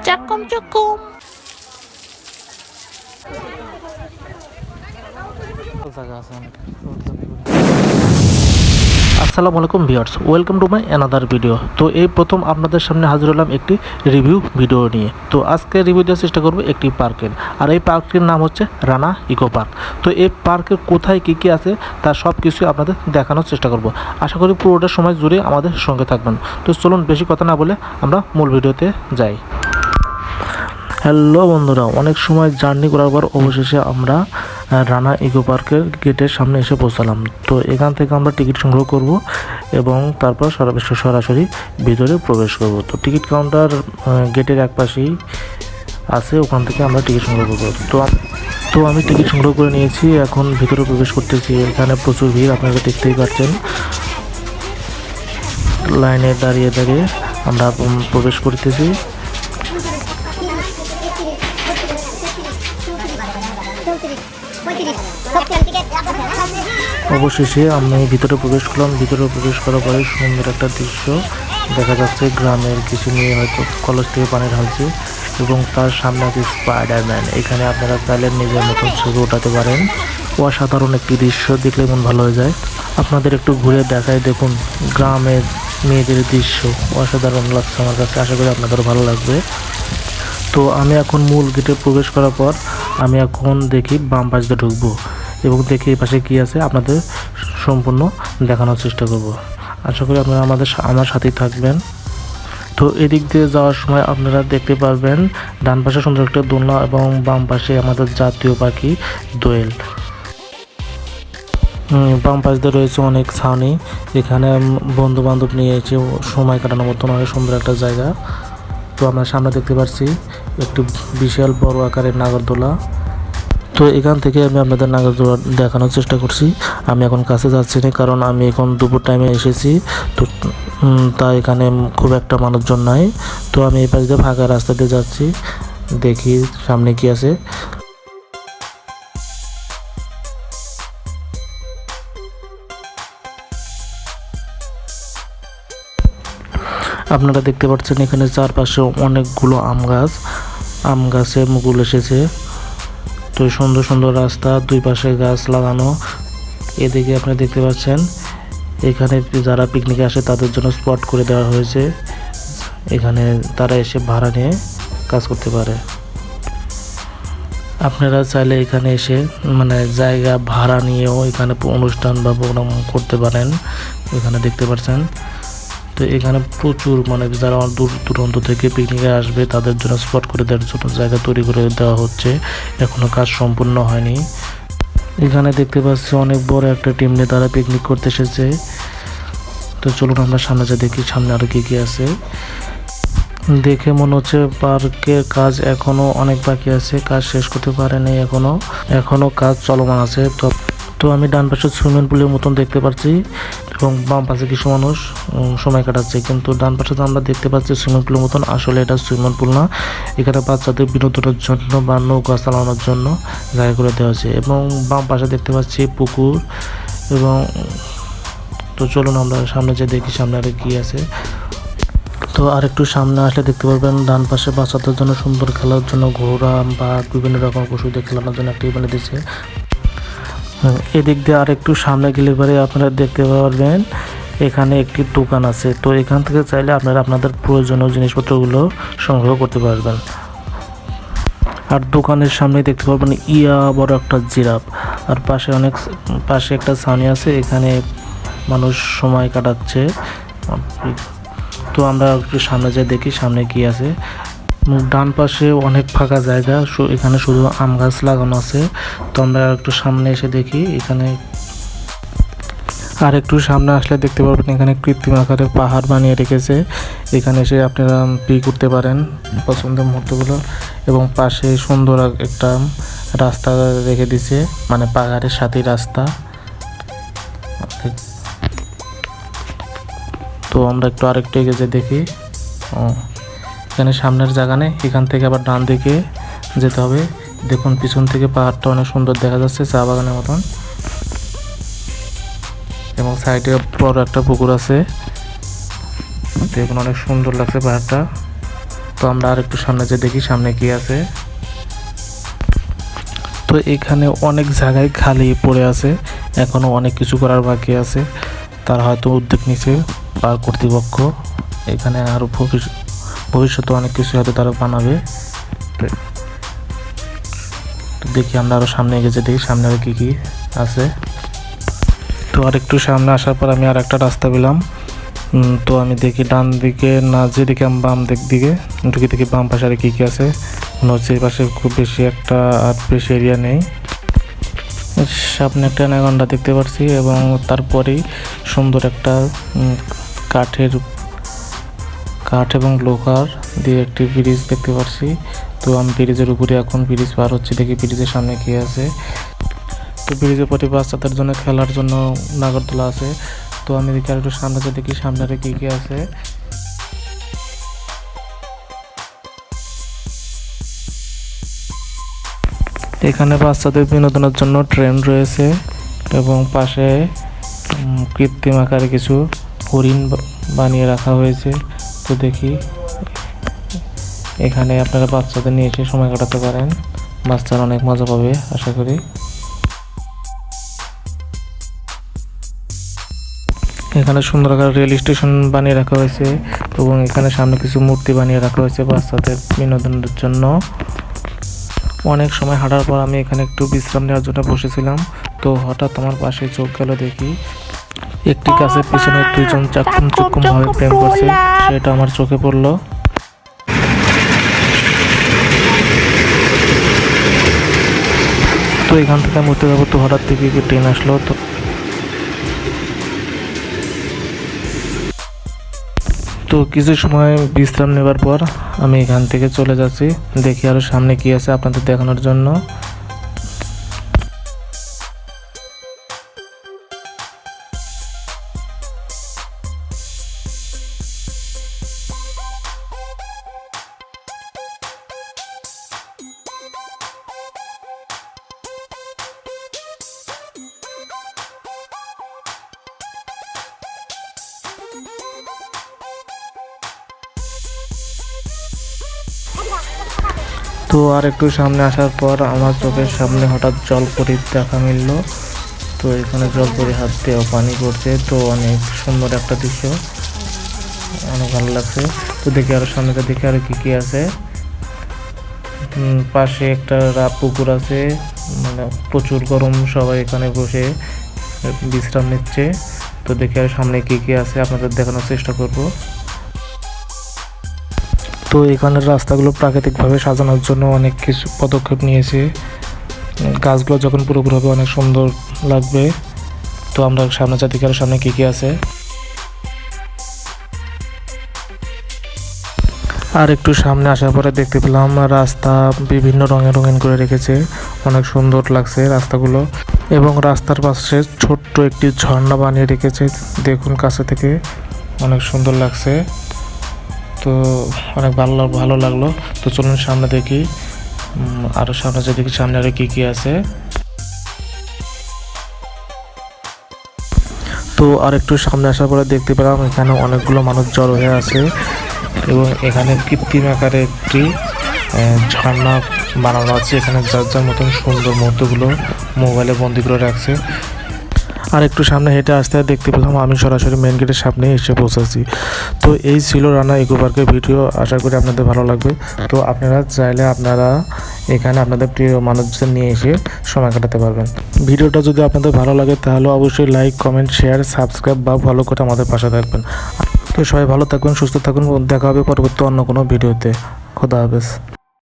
চাকুম চুকুম। আসসালামু আলাইকুম viewers, welcome to my another video. তো এই প্রথম আপনাদের সামনে হাজির হলাম একটি রিভিউ ভিডিও নিয়ে। তো আজকে রিভিউ দেওয়ার চেষ্টা করবো একটি পার্কের, আর এই পার্কটির নাম হচ্ছে রানা ইকো পার্ক। তো এই পার্কের কোথায় কী কী আছে তার সব কিছুই আপনাদের দেখানোর চেষ্টা করব। আশা করি পুরোটা সময় জুড়ে আমাদের সঙ্গে থাকবেন। তো চলুন বেশি কথা না বলে আমরা মূল ভিডিওতে যাই। হ্যালো বন্ধুরা, অনেক সময় জার্নি করার পর অবশেষে আমরা রানা ইকো পার্কের গেটের সামনে এসে পৌঁছালাম। তো এখান থেকে আমরা টিকিট সংগ্রহ করব এবং তারপর সরাসরি ভিতরে প্রবেশ করব। তো টিকিট কাউন্টার গেটের এক পাশেই আছে, ওখান থেকে আমরা টিকিট সংগ্রহ করব। তো আমি টিকিট সংগ্রহ করে নিয়েছি, এখন ভিতরে প্রবেশ করতেছি। এখানে প্রচুর ভিড়, আপনারা দেখতেই পাচ্ছেন। লাইনে দাঁড়িয়ে দাঁড়িয়ে আমরা প্রবেশ করতেছি। অবশেষে আমি ভিতরে প্রবেশ করলাম। ভিতরে প্রবেশ করার পরে সুন্দর একটা দৃশ্য দেখা যাচ্ছে, গ্রামের কিছু নিয়ে হয়তো কলেজ থেকে পানি ঢালছে এবং তার সামনে আছে স্পাইডারম্যান। এখানে আপনারা চাইলে নিজের মতন ছবি ওঠাতে পারেন। অসাধারণ একটি দৃশ্য, দেখলে মন ভালো হয়ে যায়। আপনাদের একটু ঘুরে দেখাই, দেখুন গ্রামের মেয়েদের দৃশ্য অসাধারণ লাগছে আমার কাছে। আশা করি আপনাদেরও ভালো লাগবে। তো আমি এখন মূল গেটে প্রবেশ করার পর আমি এখন দেখি বাম পাশ দিয়ে ঢুকবো এবং দেখি এই পাশে কী আছে আপনাদের সম্পূর্ণ দেখানোর চেষ্টা করব। আশা করি আপনারা আমার সাথেই থাকবেন। তো এদিক দিয়ে যাওয়ার সময় আপনারা দেখতে পারবেন ডান পাশে সুন্দর একটা দোলনা এবং বাম পাশে আমাদের জাতীয় পাখি দোয়েল। বাম পাশ দিয়ে রয়েছে অনেক ছাউনি, এখানে বন্ধু বান্ধব নিয়ে এসে সময় কাটানোর মতন অনেক সুন্দর একটা জায়গা। তো আমরা সামনে দেখতে পাচ্ছি একটি বিশাল বড় আকারের নাগরদোলা। তো এখান থেকে আমি আপনাদের নাগরদোলা দেখানোর চেষ্টা করছি। আমি এখন কাছে যাচ্ছি না, কারণ আমি এখন দুপুর টাইমে এসেছি। তো তাই এখানে খুব একটা মানুষজন নাই। তো আমি এই পাশ দিয়ে ফাঁকা রাস্তা দিয়ে যাচ্ছি, দেখি সামনে কি আছে। আপনারা দেখতে পাচ্ছেন এখানে চারপাশে অনেকগুলো আম গাছে মুকুল এসেছে। তো সুন্দর সুন্দর রাস্তা, দুই পাশে গাছ লাগানো। এদিকে আপনি দেখতে পাচ্ছেন এখানে যারা পিকনিকে আসে তাদের জন্য স্পট করে দেওয়া হয়েছে, এখানে তারা এসে ভাড়া নিয়ে কাজ করতে পারে। আপনারা চাইলে এখানে এসে জায়গা ভাড়া নিয়েও এখানে অনুষ্ঠান বা প্রোগ্রাম করতে পারেন। এখানে দেখতে পাচ্ছেন। তো এখানে প্রচুর যারা দূর দূরান্ত থেকে পিকনিকে আসবে তাদের জন্য স্পট করে দেওয়ার জন্য জায়গা তৈরি করে দেওয়া হচ্ছে, এখনও কাজ সম্পূর্ণ হয়নি। এখানে দেখতে পাচ্ছি অনেক বড় একটা টিম নিয়ে তারা পিকনিক করতে এসেছে। তো চলুন আমরা সামনে যা দেখি সামনে আরও কী কী আছে। দেখে মনে হচ্ছে পার্কের কাজ এখনও অনেক বাকি আছে, কাজ শেষ করতে পারেনি, এখনও কাজ চলমান আছে। তো আমি ডান পাশে সুইমিং পুলের মতন দেখতে পাচ্ছি এবং বাম পাশে কিছু মানুষ সময় কাটাচ্ছে, কিন্তু ডান পাশে তো আমরা দেখতে পাচ্ছি সুইমিং পুলের মতন, আসলে এটা সুইমিং পুল না। এখানে বাচ্চাদের বিনোদনের জন্য বা নৌকা চালানোর জন্য জায়গা করে দেওয়া হয়েছে। এবং বাম পাশে দেখতে পাচ্ছি পুকুর। এবং তো চলুন আমরা সামনে যে দেখি সামনে আর কি আছে। তো আর একটু সামনে আসলে দেখতে পারবেন ডান পাশে বাচ্চাদের জন্য সুন্দর খেলার জন্য ঘোড়া বা বিভিন্ন রকম পশুদের খেলানোর জন্য একটি বানিয়ে দিয়েছে। এদিক দিয়ে আর একটু সামনে গেলে পরে আপনারা দেখতে পারবেন এখানে একটি দোকান আছে। তো এখান থেকে চাইলে আপনারা আপনাদের প্রয়োজনীয় জিনিসপত্রগুলো সংগ্রহ করতে পারবেন। আর দোকানের সামনে দেখতে পারবেন বড় একটা জিরাফ। আর পাশে একটা ছাউনি আছে, এখানে মানুষ সময় কাটাচ্ছে। তো আমরা একটু সামনে যাই দেখি সামনে কি আছে। ডান পাশে অনেক ফাঁকা জায়গা, এখানে শুধু আম গাছ লাগানো আছে। তো আমরা একটু সামনে এসে দেখি, এখানে আর একটু সামনে আসলে দেখতে পারবেন এখানে কৃত্রিম আকারে পাহাড় বানিয়ে রেখেছে। এখানে এসে আপনারা করতে পারেন পছন্দের মুহূর্তগুলো। এবং পাশে সুন্দর একটা রাস্তা রেখে দিছে, পাহাড়ের সাথেই রাস্তা। তো আমরা একটু আরেকটু এগিয়ে দেখি, এখানে সামনের জায়গা নেই, এখান থেকে আবার ডান দিকে যেতে হবে। দেখুন পিছন থেকে পাহাড়টা অনেক সুন্দর দেখা যাচ্ছে, চা বাগানের মতন। এবং সাইডে বড় একটা পুকুর আছে, দেখুন অনেক সুন্দর লাগছে পাহাড়টা। তো আমরা আর একটু সামনে যে দেখি সামনে কি আছে। তো এখানে অনেক জায়গায় খালি পড়ে আছে, এখনো অনেক কিছু করার বাকি আছে। তার হয়তো উদ্যোগ নিছে পার্ক কর্তৃপক্ষ, এখানে আরও ভবিষ্যতে অনেক কিছু হয়তো তারা বানাবে। তো দেখি আমরা আরও সামনে এগিয়ে দেখি সামনে আরও কী কী আছে। তো আর একটু সামনে আসার পর আমি আর একটা রাস্তা পেলাম। তো আমি দেখি ডান দিকে না, যেদিকে আমি বাম দিকে ঢুকে দেখি বাম পাশে আর কী কী আছে। মনে হচ্ছে এই পাশে খুব বেশি একটা আর বেশি এরিয়া নেই। সামনে একটা অ্যানাকোন্ডা দেখতে পাচ্ছি এবং তারপরেই সুন্দর একটা কাঠ এবং লোহার দিয়ে একটি ব্রিজ দেখতে পাচ্ছি। তো আমি ব্রিজের উপরে এখন ব্রিজ পার হচ্ছি, দেখি ব্রিজের সামনে কী আছে। তো ব্রিজের পরে বাচ্চাদের জন্য খেলার জন্য নাগরদোলা আছে। তো আমি দেখি আর একটু সামনে দেখি সামনে কী কী আছে। এখানে বাচ্চাদের বিনোদনের জন্য ট্রেন রয়েছে এবং পাশে কৃত্রিম আকারে কিছু হরিণ বানিয়ে রাখা হয়েছে। তো দেখি এখানে আপনারা বাচ্চাদের নিয়ে এসে সময় কাটাতে পারেন, বাচ্চারা অনেক মজা পাবে আশা করি। এখানে সুন্দর আকারে রেল স্টেশন বানিয়ে রাখা হয়েছে এবং এখানে সামনে কিছু মূর্তি বানিয়ে রাখা হয়েছে বাচ্চাদের বিনোদনের জন্য। অনেক সময় হাঁটার পর আমি এখানে একটু বিশ্রাম নেওয়ার জন্য বসেছিলাম। তো হঠাৎ আমার পাশে চোখ গেল, দেখি একটি গাছের পিছনে দুইজন চুক্কুম ভাবে প্রেম করছে, সেটা আমার চোখে পড়লো। তো এখান থেকে আমি উঠতে যাবো, তো হঠাৎ থেকে ট্রেন আসলো। তো কিছু সময় বিশ্রাম নেবার পর আমি এখান থেকে চলে যাচ্ছি, দেখি আরও সামনে কি আছে আপনাদের দেখানোর জন্য। তো আর একটু সামনে আসার পর আমার চোখের সামনে হঠাৎ জলপরীর দেখা মিলল। তো এখানে জলপরী হাত দিয়েও পানি পড়ছে, তো অনেক সুন্দর একটা দৃশ্য, অনেক ভালো লাগছে। তো দেখি আরো সামনে দেখি আর কি কি আছে। পাশে একটা পুকুর আছে, মানে প্রচুর গরম, সবাই এখানে বসে বিশ্রাম নিচ্ছে। তো দেখি আর সামনে কি কি আছে আপনাদের দেখানোর চেষ্টা করব। তো এখানের রাস্তাগুলো প্রাকৃতিকভাবে সাজানোর জন্য অনেক কিছু পদক্ষেপ নিয়েছে, গাছগুলো যখন পুরোপুরি হবে অনেক সুন্দর লাগবে। তো আমরা সামনে দেখি আর সামনে কি কি আছে। আর একটু সামনে আসার পরে দেখতে পেলাম রাস্তা বিভিন্ন রঙিন করে রেখেছে, অনেক সুন্দর লাগছে রাস্তাগুলো। এবং রাস্তার পাশে ছোট্ট একটি ঝর্ণা বানিয়ে রেখেছে, দেখুন কাছে থেকে অনেক সুন্দর লাগছে। তো অনেক ভালো লাগলো। তো চলুন সামনে দেখি, আরও সামনে দেখি সামনে আরও কী কী আছে। তো আর একটু সামনে আসার পরে দেখতে পেলাম এখানে অনেকগুলো মানুষ জড়ো হয়ে আছে এবং এখানে কৃত্রিম আকারে একটি ঝর্ণা বানানো আছে। এখানে যার যার মতন সুন্দর মুহূর্তগুলো মোবাইলে বন্দি করে রাখছে। আর একটু সামনে হেঁটে আসতে দেখতে পেলাম আমি সরাসরি মেন গেটের সামনে এসে পৌঁছাচ্ছি। তো এই ছিল রানা ইকো পার্কের ভিডিও, আশা করি আপনাদের ভালো লাগবে। তো আপনারা চাইলে আপনারা এখানে আপনাদের প্রিয় মানুষদের নিয়ে এসে সময় কাটাতে পারবেন। ভিডিওটা যদি আপনাদের ভালো লাগে তাহলে অবশ্যই লাইক, কমেন্ট, শেয়ার, সাবস্ক্রাইব বা ফলো করে আমাদের পাশে থাকবেন। তো সবাই ভালো থাকবেন, সুস্থ থাকুন, দেখা হবে পরবর্তী অন্য কোনো ভিডিওতে। খোদা হাফেজ।